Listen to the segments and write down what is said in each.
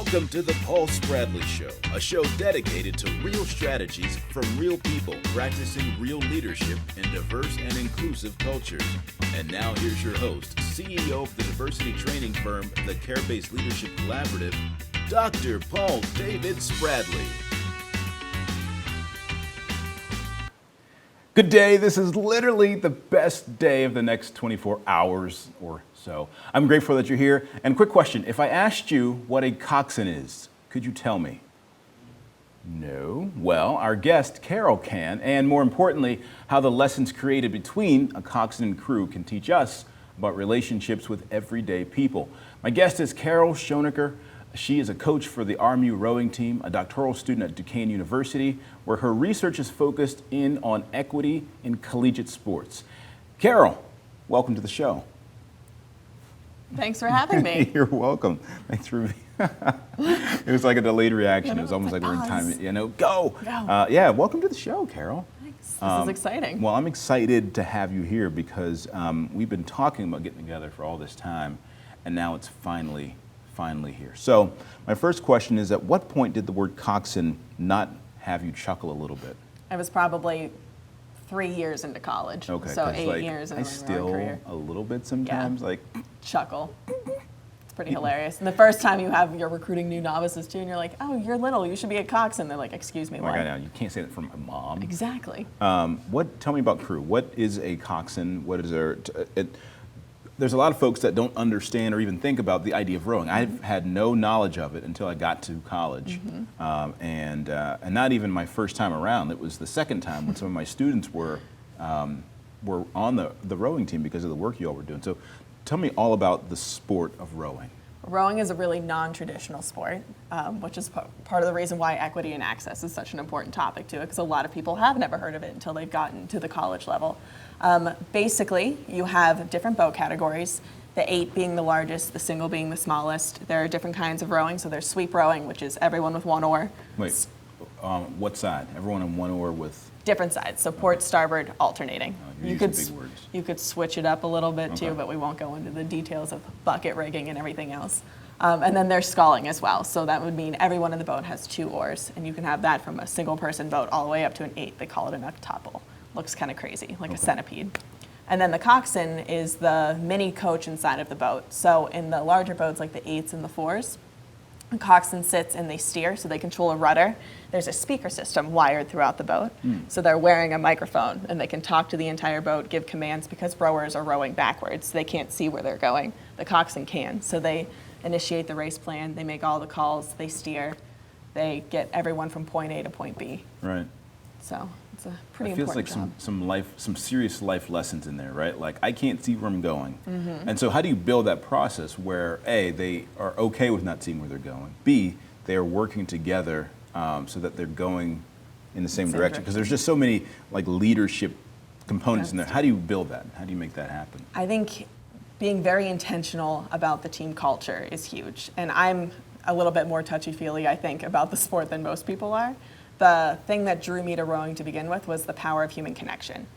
Welcome to the Paul Spradley Show, a show dedicated to real strategies from real people practicing real leadership in diverse and inclusive cultures. And now here's your host, CEO of the diversity training firm, the Care-Based Leadership Collaborative, Dr. Paul David Spradley. Good day. This is literally the best day of the next 24 hours or so. I'm grateful that you're here. And quick question, if I asked you what a coxswain is, could you tell me? No. Well, our guest, Carol, can, and more importantly, how the lessons created between a coxswain and crew can teach us about relationships with everyday people. My guest is Carol Schoenecker. She is a coach for the RMU rowing team, a doctoral student at Duquesne University, where her research is focused in on equity in collegiate sports. Carol, welcome to the show. Thanks for having me. You're welcome. Thanks for It was like a delayed reaction. It was almost like we're in time. Go. Yeah, welcome to the show, Carol. Thanks. This is exciting. Well, I'm excited to have you here because we've been talking about getting together for all this time, and now it's finally here. So my first question is, at what point did the word coxswain not have you chuckle a little bit? I was probably 3 years into college, okay, so 8 years in my rowing career. A little bit sometimes, yeah. Chuckle. It's pretty hilarious. And the first time you're recruiting new novices too, and you're like, oh, you're little, you should be a coxswain. They're like, excuse me, what? I know, you can't say that from my mom. Exactly. Tell me about crew. What is a coxswain? What is there's a lot of folks that don't understand or even think about the idea of rowing. I've had no knowledge of it until I got to college, and not even my first time around. It was the second time when some of my students were on the rowing team because of the work you all were doing. So tell me all about the sport of rowing. Rowing is a really non-traditional sport, which is part of the reason why equity and access is such an important topic to it, because a lot of people have never heard of it until they've gotten to the college level. Basically, you have different boat categories, the 8 being the largest, the single being the smallest. There are different kinds of rowing, so there's sweep rowing, which is everyone with one oar. Wait, what side? Everyone on one oar with? Different sides, so port, starboard, alternating. You're using big words. You could switch it up a little bit too, but we won't go into the details of bucket rigging and everything else. And then there's sculling as well, so that would mean everyone in the boat has 2 oars, and you can have that from a single person boat all the way up to an 8. They call it an octuple. Looks kind of crazy, like a centipede. And then the coxswain is the mini coach inside of the boat. So in the larger boats like the 8s and the 4s, the coxswain sits and they steer, so they control a rudder. There's a speaker system wired throughout the boat. So they're wearing a microphone and they can talk to the entire boat, give commands, because rowers are rowing backwards. They can't see where they're going. The coxswain can. So they initiate the race plan, they make all the calls, they steer, they get everyone from point A to point B. Right. So it's a pretty important job. It feels like some serious life lessons in there, right? Like, I can't see where I'm going. And so how do you build that process where, A, they are okay with not seeing where they're going, B, they are working together so that they're going in the same direction? Because there's just so many leadership components in there. How do you build that? How do you make that happen? I think being very intentional about the team culture is huge. And I'm a little bit more touchy-feely, I think, about the sport than most people are. The thing that drew me to rowing to begin with was the power of human connection.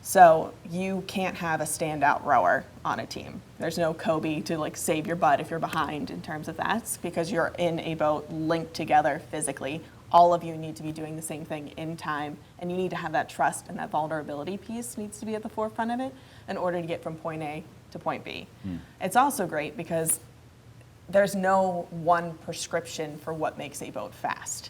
So you can't have a standout rower on a team. There's no Kobe to save your butt if you're behind in terms of that, because you're in a boat linked together physically. All of you need to be doing the same thing in time, and you need to have that trust, and that vulnerability piece needs to be at the forefront of it in order to get from point A to point B. It's also great because there's no one prescription for what makes a boat fast.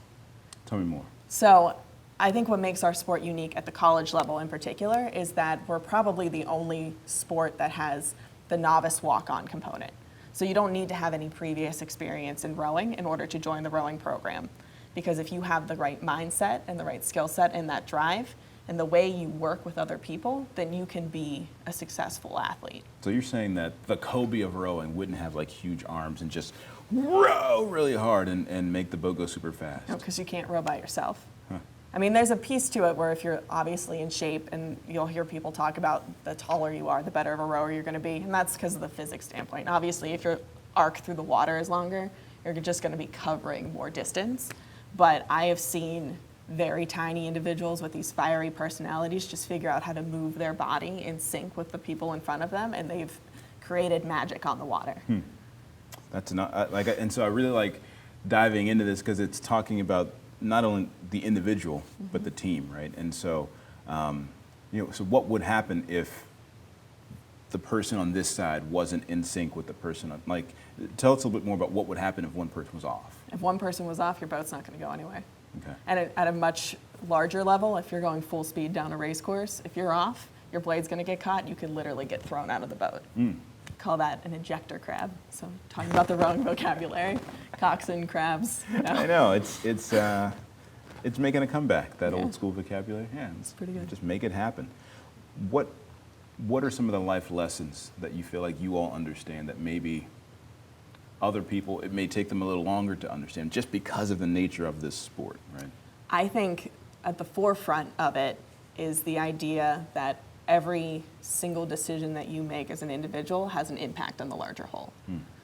Tell me more. So I think what makes our sport unique at the college level in particular is that we're probably the only sport that has the novice walk-on component. So you don't need to have any previous experience in rowing in order to join the rowing program. Because if you have the right mindset and the right skill set and that drive and the way you work with other people, then you can be a successful athlete. So you're saying that the Kobe of rowing wouldn't have huge arms and just row really hard and make the boat go super fast? No, because you can't row by yourself. I mean, there's a piece to it where if you're obviously in shape, and you'll hear people talk about the taller you are, the better of a rower you're going to be, and that's because of the physics standpoint. Obviously, if your arc through the water is longer, you're just going to be covering more distance. But I have seen very tiny individuals with these fiery personalities just figure out how to move their body in sync with the people in front of them, and they've created magic on the water. That's not and so I really like diving into this because it's talking about not only the individual, but the team, right? And so, so what would happen if the person on this side wasn't in sync with the person on, like, tell us a little bit more about what would happen if one person was off. If one person was off, your boat's not going to go anyway. Okay. And at a much larger level, if you're going full speed down a race course, if you're off, your blade's going to get caught. You could literally get thrown out of the boat. Call that an ejector crab. So talking about the rowing vocabulary, coxswain, crabs. I know it's making a comeback. That old school vocabulary. Yeah, it's pretty good. Just make it happen. What are some of the life lessons that you feel like you all understand that maybe other people, it may take them a little longer to understand just because of the nature of this sport, right? I think at the forefront of it is the idea that every single decision that you make as an individual has an impact on the larger whole.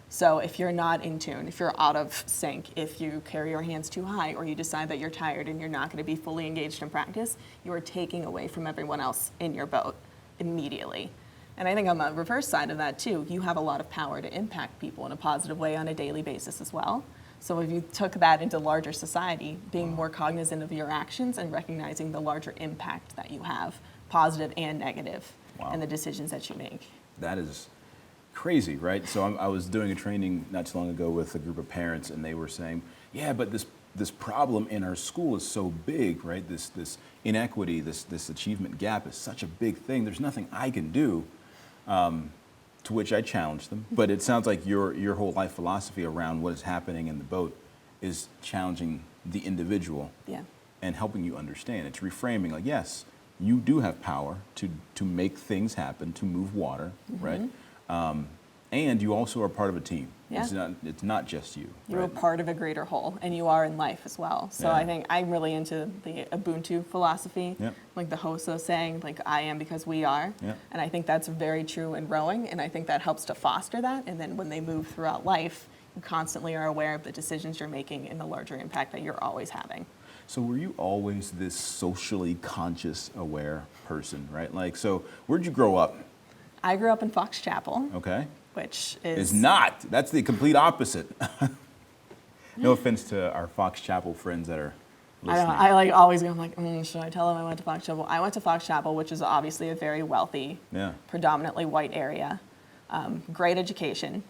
So if you're not in tune, if you're out of sync, if you carry your hands too high, or you decide that you're tired and you're not going to be fully engaged in practice, you are taking away from everyone else in your boat immediately. And I think on the reverse side of that too, you have a lot of power to impact people in a positive way on a daily basis as well. So if you took that into larger society, being more cognizant of your actions and recognizing the larger impact that you have, positive and negative, and the decisions that you make. That is crazy, right? So I was doing a training not too long ago with a group of parents, and they were saying, yeah, but this problem in our school is so big, right? This inequity, this achievement gap is such a big thing. There's nothing I can do. To which I challenged them. But it sounds like your whole life philosophy around what is happening in the boat is challenging the individual and helping you understand. It's reframing, like, yes, you do have power to make things happen, to move water, right? And you also are part of a team. Yeah. It's not just you. You're a part of a greater whole, and you are in life as well. So I think I'm really into the Ubuntu philosophy, like the Hoso saying, like, I am because we are. And I think that's very true in rowing, and I think that helps to foster that. And then when they move throughout life, you constantly are aware of the decisions you're making and the larger impact that you're always having. So were you always this socially conscious, aware person, right? Like, so where'd you grow up? I grew up in Fox Chapel. Okay. Which is not. That's the complete opposite. No offense to our Fox Chapel friends that are listening. I like always go, I'm like, should I tell them I went to Fox Chapel? I went to Fox Chapel, which is obviously a very wealthy, predominantly white area. Great education.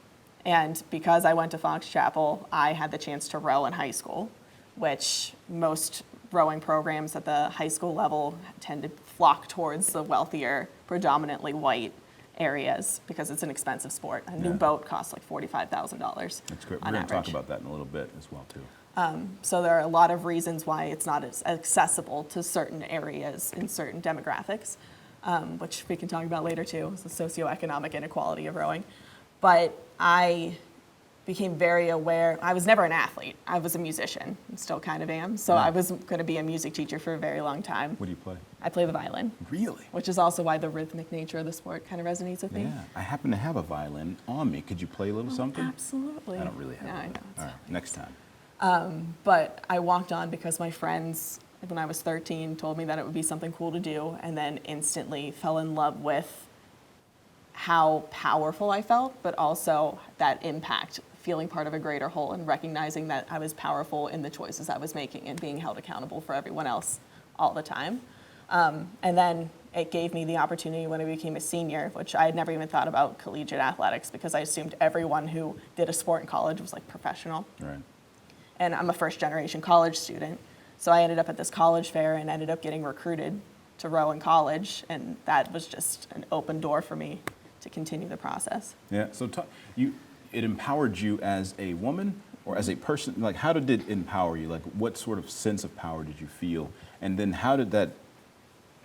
And because I went to Fox Chapel, I had the chance to row in high school, which most rowing programs at the high school level tend to flock towards the wealthier, predominantly white areas because it's an expensive sport. A new boat costs like $45,000. That's great. We're going to talk about that in a little bit as well too. So there are a lot of reasons why it's not as accessible to certain areas in certain demographics, which we can talk about later too, the socioeconomic inequality of rowing. But I became very aware. I was never an athlete. I was a musician and still kind of am. So I was going to be a music teacher for a very long time. What do you play? I play the violin. Really? Which is also why the rhythmic nature of the sport kind of resonates with me. Yeah, I happen to have a violin on me. Could you play a little something? Absolutely. I don't really have one. I know. All right, next time. But I walked on because my friends, when I was 13, told me that it would be something cool to do, and then instantly fell in love with how powerful I felt, but also that impact, feeling part of a greater whole and recognizing that I was powerful in the choices I was making and being held accountable for everyone else all the time. And then it gave me the opportunity when I became a senior, which I had never even thought about collegiate athletics because I assumed everyone who did a sport in college was like professional. Right. And I'm a first generation college student. So I ended up at this college fair and ended up getting recruited to row in college. And that was just an open door for me to continue the process. Yeah, so it empowered you as a woman or as a person? Like, how did it empower you? Like, what sort of sense of power did you feel? And then how did that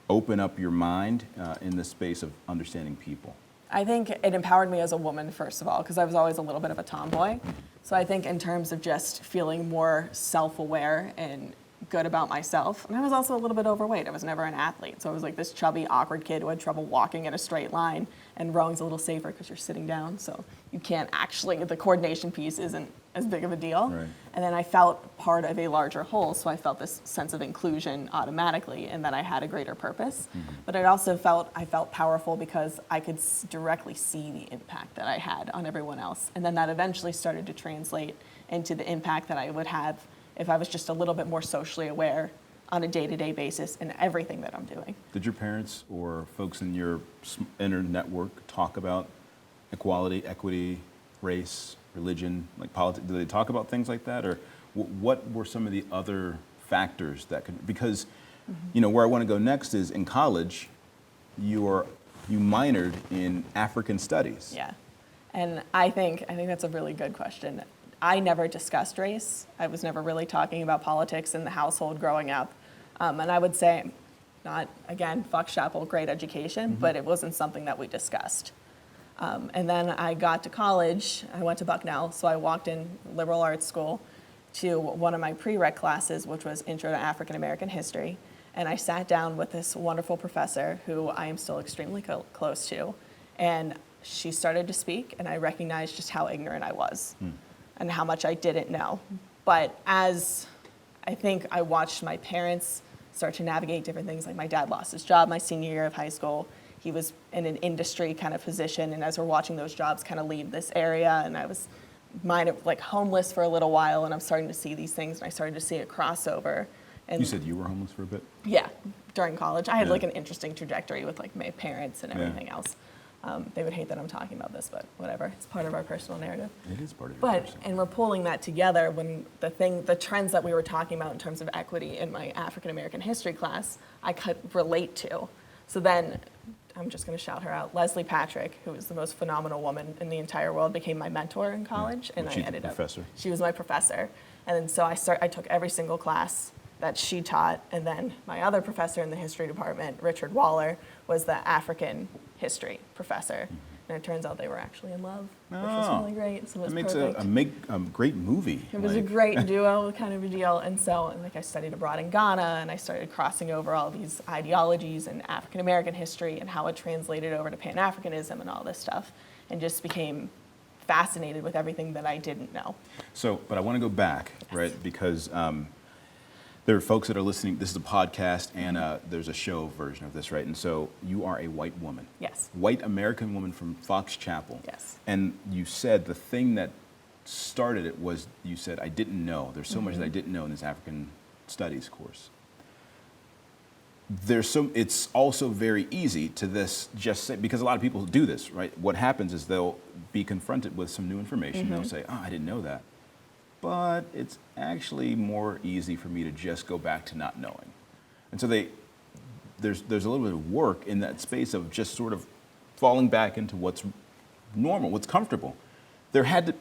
open up your mind in the space of understanding people? I think it empowered me as a woman, first of all, because I was always a little bit of a tomboy. So I think in terms of just feeling more self-aware and good about myself. And I was also a little bit overweight. I was never an athlete. So I was like this chubby, awkward kid who had trouble walking in a straight line. And rowing's a little safer because you're sitting down. So you can't actually, the coordination piece isn't as big of a deal. Right. And then I felt part of a larger whole. So I felt this sense of inclusion automatically and that I had a greater purpose. But I also felt powerful because I could directly see the impact that I had on everyone else. And then that eventually started to translate into the impact that I would have if I was just a little bit more socially aware on a day-to-day basis in everything that I'm doing. Did your parents or folks in your inner network talk about equality, equity, race, religion, like politics? Did they talk about things like that? Or what were some of the other factors that could, because, you know, where I want to go next is in college, you minored in African studies. Yeah, and I think that's a really good question. I never discussed race. I was never really talking about politics in the household growing up. And I would say, not, again, Fox Chapel, great education, but it wasn't something that we discussed. And then I got to college. I went to Bucknell, so I walked in liberal arts school to one of my prereq classes, which was Intro to African American History. And I sat down with this wonderful professor who I am still extremely close to. And she started to speak, and I recognized just how ignorant I was. And how much I didn't know. But as I think I watched my parents start to navigate different things, like my dad lost his job my senior year of high school. He was in an industry kind of position, and as we're watching those jobs kind of leave this area, and I was like homeless for a little while, and I'm starting to see these things, and I started to see a crossover. And You said you were homeless for a bit? yeah, during college. I had like an interesting trajectory with like my parents and everything else. They would hate that I'm talking about this, but whatever. It's part of our personal narrative. It is part of it. But, and we're pulling that together when the trends that we were talking about in terms of equity in my African American history class, I could relate to. So then, I'm just going to shout her out. Leslie Patrick, who is the most phenomenal woman in the entire world, became my mentor in college. And I ended up, she was my professor. And then so I took every single class that she taught. And then my other professor in the history department, Richard Waller, was the African history professor. And it turns out they were actually in love, which was really great. So it was that makes a great movie. It was a great duo kind of a deal. And so like I studied abroad in Ghana, and I started crossing over all these ideologies and African American history and how it translated over to Pan-Africanism and all this stuff, and just became fascinated with everything that I didn't know. So, but I want to go back, right? Because there are folks that are listening. This is a podcast, and there's a show version of this, right? And so you are a white woman. Yes. White American woman from Fox Chapel. Yes. And you said the thing that started it was, you said, I didn't know. There's so much that I didn't know in this African studies course. It's also very easy to just say, because a lot of people do this, right? What happens is they'll be confronted with some new information. They'll say, oh, I didn't know that. But it's actually more easy for me to just go back to not knowing. And so there's a little bit of work in that space of just sort of falling back into what's normal, what's comfortable. There had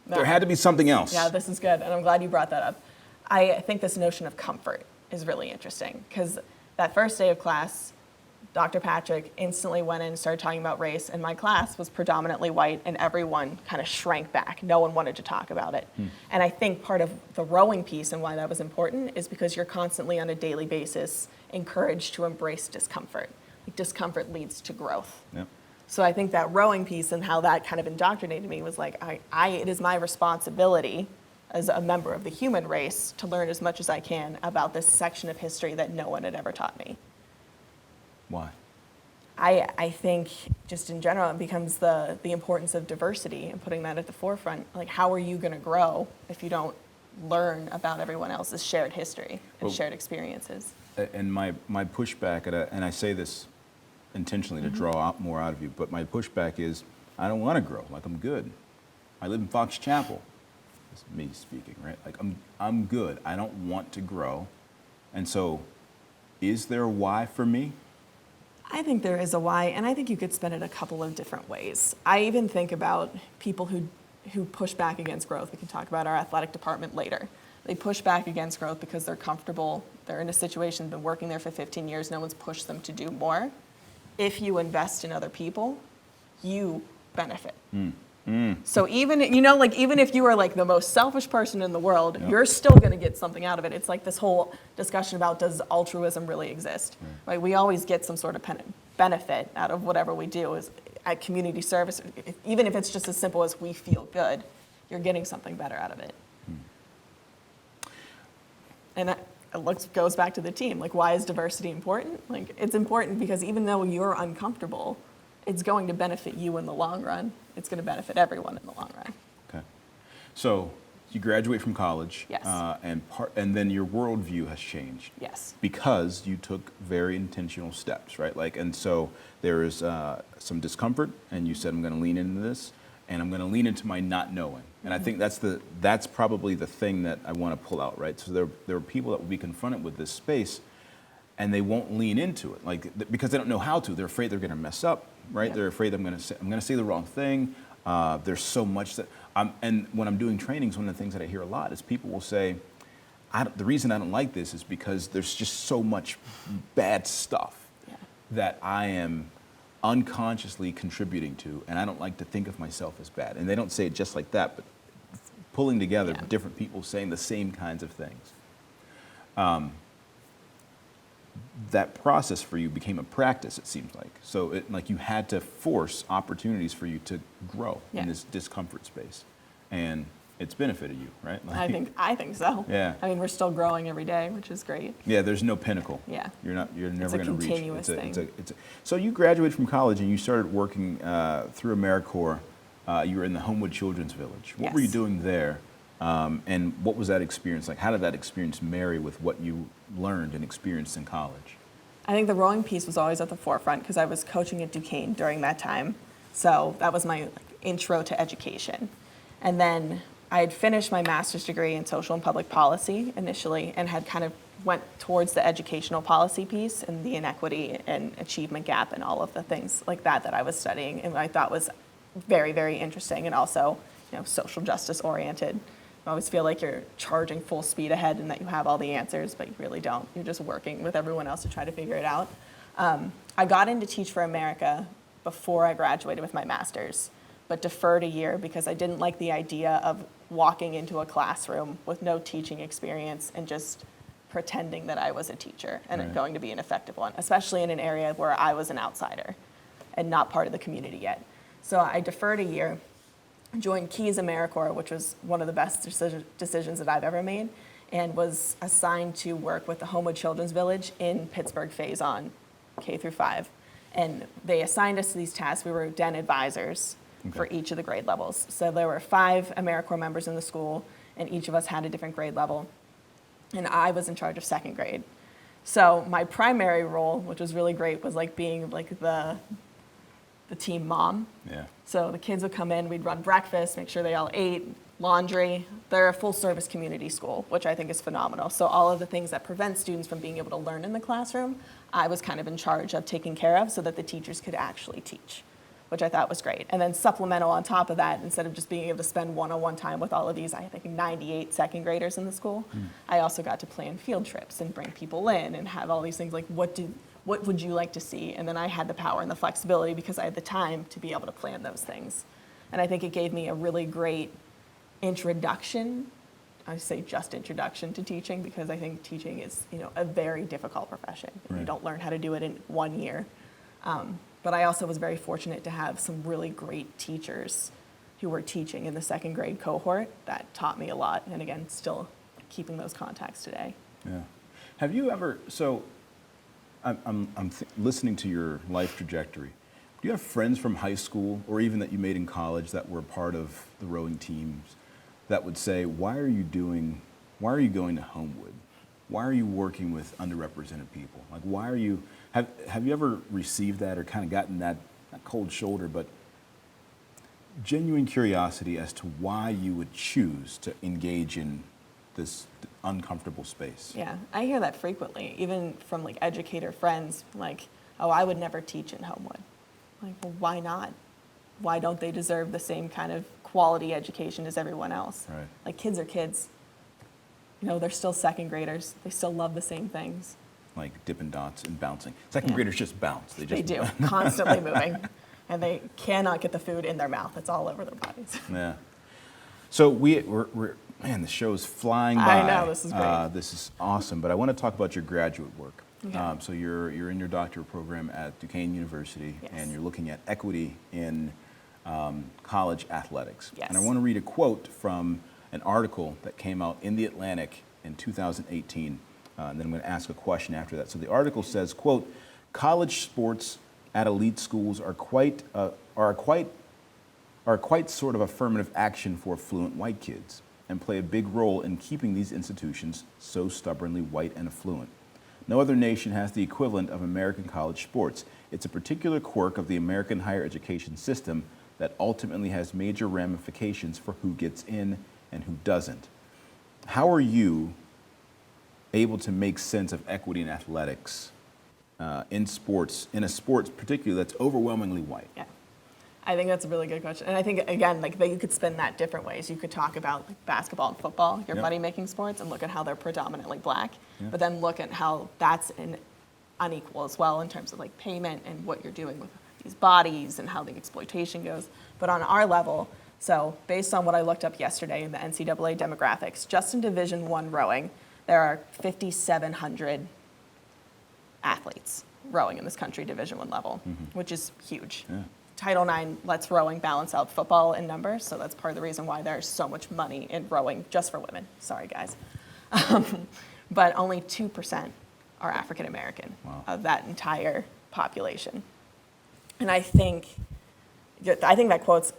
to be something else. Yeah, this is good, and I'm glad you brought that up. I think this notion of comfort is really interesting, because that first day of class, Dr. Patrick instantly went in and started talking about race, and my class was predominantly white, and everyone kind of shrank back. No one wanted to talk about it. And I think part of the rowing piece and why that was important is because you're constantly on a daily basis encouraged to embrace discomfort. Like, discomfort leads to growth. Yep. So I think that rowing piece and how that kind of indoctrinated me was like, it is my responsibility as a member of the human race to learn as much as I can about this section of history that no one had ever taught me. Why? I think just in general, it becomes the importance of diversity and putting that at the forefront. Like, how are you going to grow if you don't learn about everyone else's shared history and shared experiences? And my pushback, and I say this intentionally to draw out more out of you, but my pushback is, I don't want to grow. Like, I'm good. I live in Fox Chapel. It's me speaking, right? Like, I'm good. I don't want to grow. And so, is there a why for me? I think there is a why, and I think you could spin it a couple of different ways. I even think about people who push back against growth. We can talk about our athletic department later. They push back against growth because they're comfortable. They're in a situation, been working there for 15 years. No one's pushed them to do more. If you invest in other people, you benefit. So even, even if you are like the most selfish person in the world, you're still going to get something out of it. It's like this whole discussion about, does altruism really exist? Right? We always get some sort of benefit out of whatever we do is at community service. Even if it's just as simple as we feel good, you're getting something better out of it. And it goes back to the team. Like, why is diversity important? Like, it's important because even though you're uncomfortable, it's going to benefit you in the long run. It's going to benefit everyone in the long run. Okay. So you graduate from college. Yes. And then your worldview has changed. Yes. Because you took very intentional steps, right? And so there is some discomfort, and you said, I'm going to lean into this, and I'm going to lean into my not knowing. And I think that's probably the thing that I want to pull out, right? So there are people that will be confronted with this space, and they won't lean into it, because they don't know how to. They're afraid they're going to mess up, right? Yeah. They're afraid I'm going to say the wrong thing. There's so much that and when I'm doing trainings, one of the things that I hear a lot is people will say, the reason I don't like this is because there's just so much bad stuff that I am unconsciously contributing to, and I don't like to think of myself as bad. And they don't say it just like that, but pulling together different people saying the same kinds of things. That process for you became a practice, it seems like. So you had to force opportunities for you to grow in this discomfort space. And it's benefited you, right? I think so. Yeah. I mean, we're still growing every day, which is great. Yeah, there's no pinnacle. Yeah. You're never going to reach. Continuous thing. So you graduated from college and you started working through AmeriCorps. You were in the Homewood Children's Village. What were you doing there? And what was that experience like? How did that experience marry with what you learned and experienced in college? I think the rowing piece was always at the forefront because I was coaching at Duquesne during that time. So that was my intro to education. And then I had finished my master's degree in social and public policy initially and had kind of went towards the educational policy piece and the inequity and achievement gap and all of the things like that I was studying and I thought was very, very interesting and also, social justice oriented. I always feel like you're charging full speed ahead and that you have all the answers, but you really don't. You're just working with everyone else to try to figure it out. I got into Teach for America before I graduated with my master's, but deferred a year because I didn't like the idea of walking into a classroom with no teaching experience and just pretending that I was a teacher and going to be an effective one, especially in an area where I was an outsider and not part of the community yet. So I deferred a year, joined Keys AmeriCorps, which was one of the best decisions that I've ever made, and was assigned to work with the Homewood Children's Village in Pittsburgh Phase on K through 5. And they assigned us to these tasks. We were den advisors for each of the grade levels. So there were 5 AmeriCorps members in the school, and each of us had a different grade level. And I was in charge of 2nd grade. So my primary role, which was really great, was being the team mom. Yeah. So the kids would come in, we'd run breakfast, make sure they all ate, laundry. They're a full service community school, which I think is phenomenal. So all of the things that prevent students from being able to learn in the classroom, I was kind of in charge of taking care of so that the teachers could actually teach, which I thought was great. And then supplemental on top of that, instead of just being able to spend one-on-one time with all of these, I think 98 2nd graders in the school, I also got to plan field trips and bring people in and have all these things like, what would you like to see? And then I had the power and the flexibility because I had the time to be able to plan those things. And I think it gave me a really great introduction. I say just introduction to teaching because I think teaching is, a very difficult profession. You don't learn how to do it in 1 year. But I also was very fortunate to have some really great teachers who were teaching in the 2nd grade cohort that taught me a lot. And again, still keeping those contacts today. Yeah. Have you ever, I'm listening to your life trajectory. Do you have friends from high school or even that you made in college that were part of the rowing teams that would say, why are you going to Homewood? Why are you working with underrepresented people? Have you ever received that or kind of gotten that, not cold shoulder, but genuine curiosity as to why you would choose to engage in this uncomfortable space? Yeah, I hear that frequently, even from educator friends, oh, I would never teach in Homewood. Well, why not? Why don't they deserve the same kind of quality education as everyone else? Right. Kids are kids. They're still 2nd graders. They still love the same things. Like Dippin' Dots and bouncing. 2nd graders just bounce. They do, constantly moving. and they cannot get the food in their mouth. It's all over their bodies. Yeah. So we're man, the show is flying by. I know, this is great. This is awesome, but I want to talk about your graduate work. Okay. So you're in your doctoral program at Duquesne University, Yes. and you're looking at equity in college athletics. Yes. And I want to read a quote from an article that came out in The Atlantic in 2018, and then I'm going to ask a question after that. So the article says, quote, "College sports at elite schools are quite sort of affirmative action for affluent white kids and play a big role in keeping these institutions so stubbornly white and affluent. No other nation has the equivalent of American college sports. It's a particular quirk of the American higher education system that ultimately has major ramifications for who gets in and who doesn't." How are you able to make sense of equity in athletics in sports, in a sport particularly that's overwhelmingly white? Yeah. I think that's a really good question. And I think, again, like that you could spin that different ways. You could talk about like basketball and football, your Yep. money-making sports, and look at how they're predominantly black, Yep. but then look at how that's unequal as well in terms of like payment and what you're doing with these bodies and how the exploitation goes. But on our level, so based on what I looked up yesterday in the NCAA demographics, just in Division I rowing, there are 5,700 athletes rowing in this country, Division I level, which is huge. Yeah. Title IX lets rowing balance out football in numbers, so that's part of the reason why there's so much money in rowing just for women. Sorry, guys. But only 2% are African American of that entire population. And I think that quote's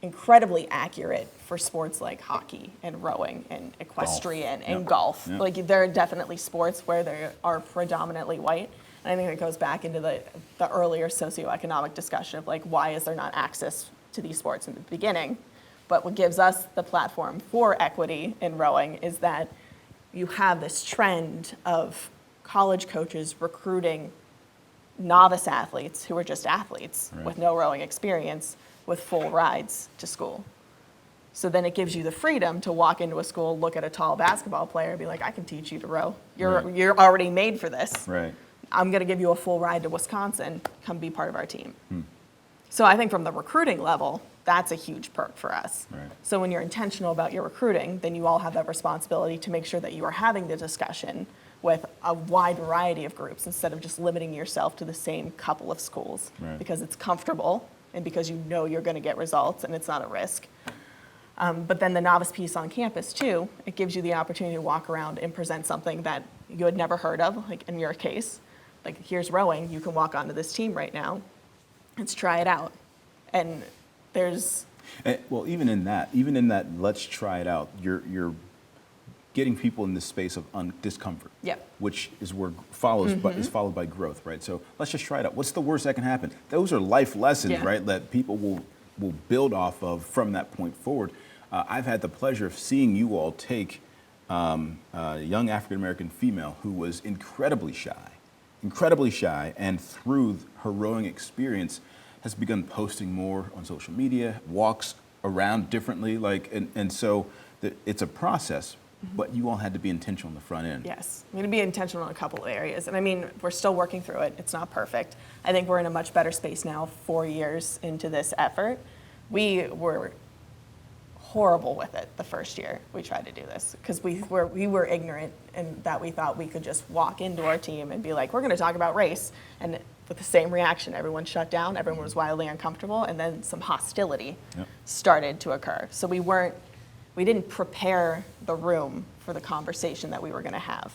incredibly accurate for sports like hockey and rowing and equestrian and golf. Yep. Like there are definitely sports where they are predominantly white. And I think it goes back into the earlier socioeconomic discussion of like, why is there not access to these sports in the beginning? But what gives us the platform for equity in rowing is that you have this trend of college coaches recruiting novice athletes who are just athletes with no rowing experience with full rides to school. So then it gives you the freedom to walk into a school, look at a tall basketball player, and be like, I can teach you to row. You're already made for this. Right. I'm going to give you a full ride to Wisconsin. Come be part of our team. So I think from the recruiting level, that's a huge perk for us. Right. So when you're intentional about your recruiting, then you all have that responsibility to make sure that you are having the discussion with a wide variety of groups instead of just limiting yourself to the same couple of schools because it's comfortable and because you know you're going to get results and it's not a risk. But then the novice piece on campus too, it gives you the opportunity to walk around and present something that you had never heard of, like in your case. Like, here's rowing, you can walk onto this team right now. Let's try it out. And there's... Well, even in that, let's try it out, you're getting people in this space of discomfort, which is where is followed by growth, right? So let's just try it out. What's the worst that can happen? Those are life lessons, right, that people will build off of from that point forward. I've had the pleasure of seeing you all take a young African-American female who was incredibly shy, and through her rowing experience has begun posting more on social media, walks around differently, and so it's a process, but you all had to be intentional on the front end. Yes, I'm going to be intentional in a couple of areas. And I mean, we're still working through it. It's not perfect. I think we're in a much better space now, 4 years into this effort. We were horrible with it the first year we tried to do this because we were ignorant and that we thought we could just walk into our team and be like, we're going to talk about race. And with the same reaction, everyone shut down, everyone was wildly uncomfortable, and then some hostility started to occur. So we didn't prepare the room for the conversation that we were going to have.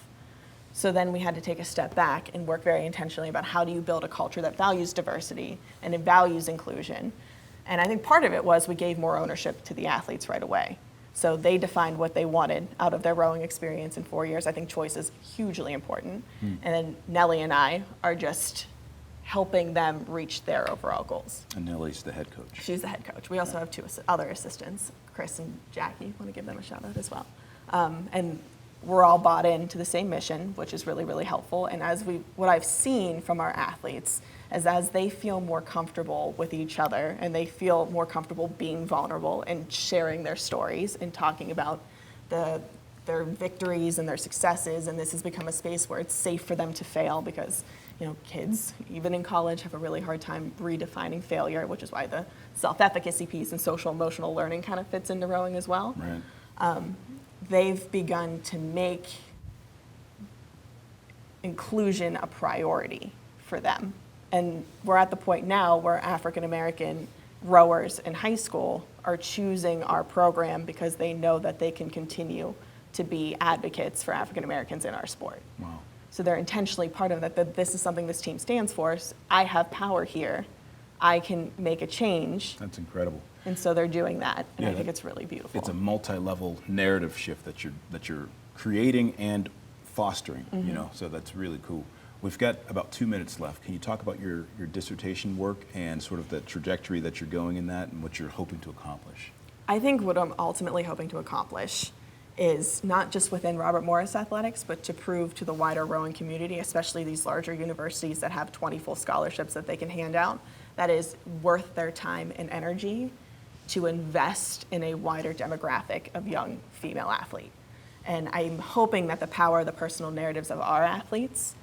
So then we had to take a step back and work very intentionally about how do you build a culture that values diversity and it values inclusion. And I think part of it was we gave more ownership to the athletes right away. So they defined what they wanted out of their rowing experience in 4 years. I think choice is hugely important. And then Nellie and I are just helping them reach their overall goals. And Nellie's the head coach. She's the head coach. We also have two other assistants, Chris and Jackie. Want to give them a shout out as well. And we're all bought into the same mission, which is really, really helpful. And what I've seen from our athletes is as they feel more comfortable with each other and they feel more comfortable being vulnerable and sharing their stories and talking about their victories and their successes, and this has become a space where it's safe for them to fail because kids, even in college, have a really hard time redefining failure, which is why the self-efficacy piece and social emotional learning kind of fits into rowing as well. Right. They've begun to make inclusion a priority for them. And we're at the point now where African American rowers in high school are choosing our program because they know that they can continue to be advocates for African Americans in our sport. Wow. So they're intentionally part of that this is something this team stands for. So I have power here. I can make a change. That's incredible. And so they're doing that, and Yeah, I think it's really beautiful. It's a multi-level narrative shift that you're creating and fostering, so that's really cool. We've got about 2 minutes left. Can you talk about your dissertation work and sort of the trajectory that you're going in that and what you're hoping to accomplish? I think what I'm ultimately hoping to accomplish is not just within Robert Morris Athletics, but to prove to the wider rowing community, especially these larger universities that have 20 full scholarships that they can hand out, that is worth their time and energy to invest in a wider demographic of young female athlete. And I'm hoping that the power of the personal narratives of our athletes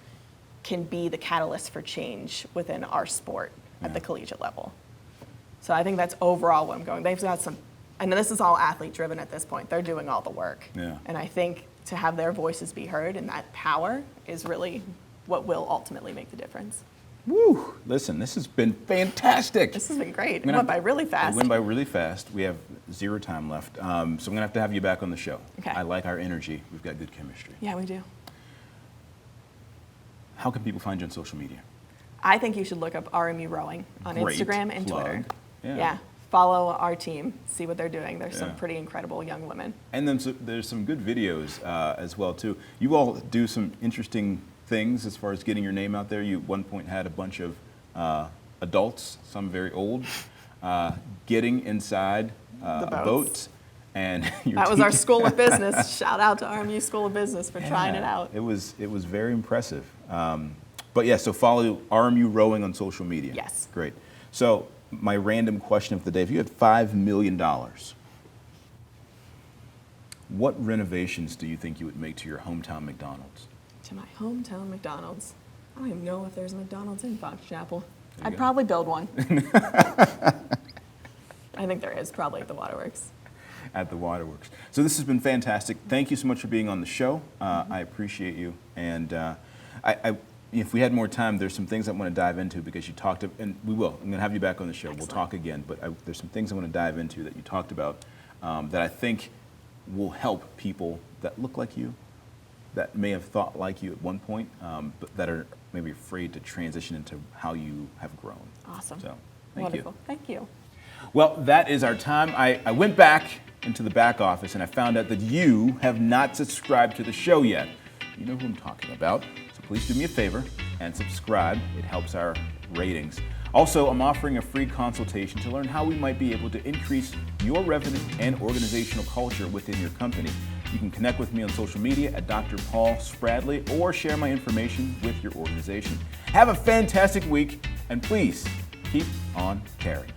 can be the catalyst for change within our sport at the collegiate level. So I think that's overall what I'm going. They've got some, and this is all athlete driven at this point. They're doing all the work. Yeah. And I think to have their voices be heard and that power is really what will ultimately make the difference. Woo! Listen, this has been fantastic. This has been great. It went by really fast. It went by really fast. We have 0 time left. So I'm going to have you back on the show. Okay. I like our energy. We've got good chemistry. Yeah, we do. How can people find you on social media? I think you should look up RMU Rowing on Great Instagram and plug. Twitter. Yeah. Follow our team, see what they're doing. There's some Yeah. pretty incredible young women. And then there's some good videos as well, too. You all do some interesting things as far as getting your name out there. You at one point had a bunch of adults, some very old, getting inside a boat. And That was our School of Business. Shout out to RMU School of Business for trying it out. It was very impressive. But yeah, so follow RMU Rowing on social media. Yes. Great. So my random question of the day, if you had $5 million, what renovations do you think you would make to your hometown McDonald's? To my hometown McDonald's. I don't even know if there's a McDonald's in Fox Chapel. There you I'd go. probably build one. I think there is, probably at the Waterworks. At the Waterworks. So this has been fantastic. Thank you so much for being on the show. I appreciate you. And if we had more time, there's some things I want to dive into because you talked, and we will. I'm going to have you back on the show. Excellent. We'll talk again. But there's some things I want to dive into that you talked about that I think will help people that look like you, that may have thought like you at one point, but that are maybe afraid to transition into how you have grown. Awesome. So, thank Wonderful. you. Thank you. Well, that is our time. I went back into the back office and I found out that you have not subscribed to the show yet. You know who I'm talking about. So please do me a favor and subscribe. It helps our ratings. Also, I'm offering a free consultation to learn how we might be able to increase your revenue and organizational culture within your company. You can connect with me on social media at Dr. Paul Spradley or share my information with your organization. Have a fantastic week and please keep on caring.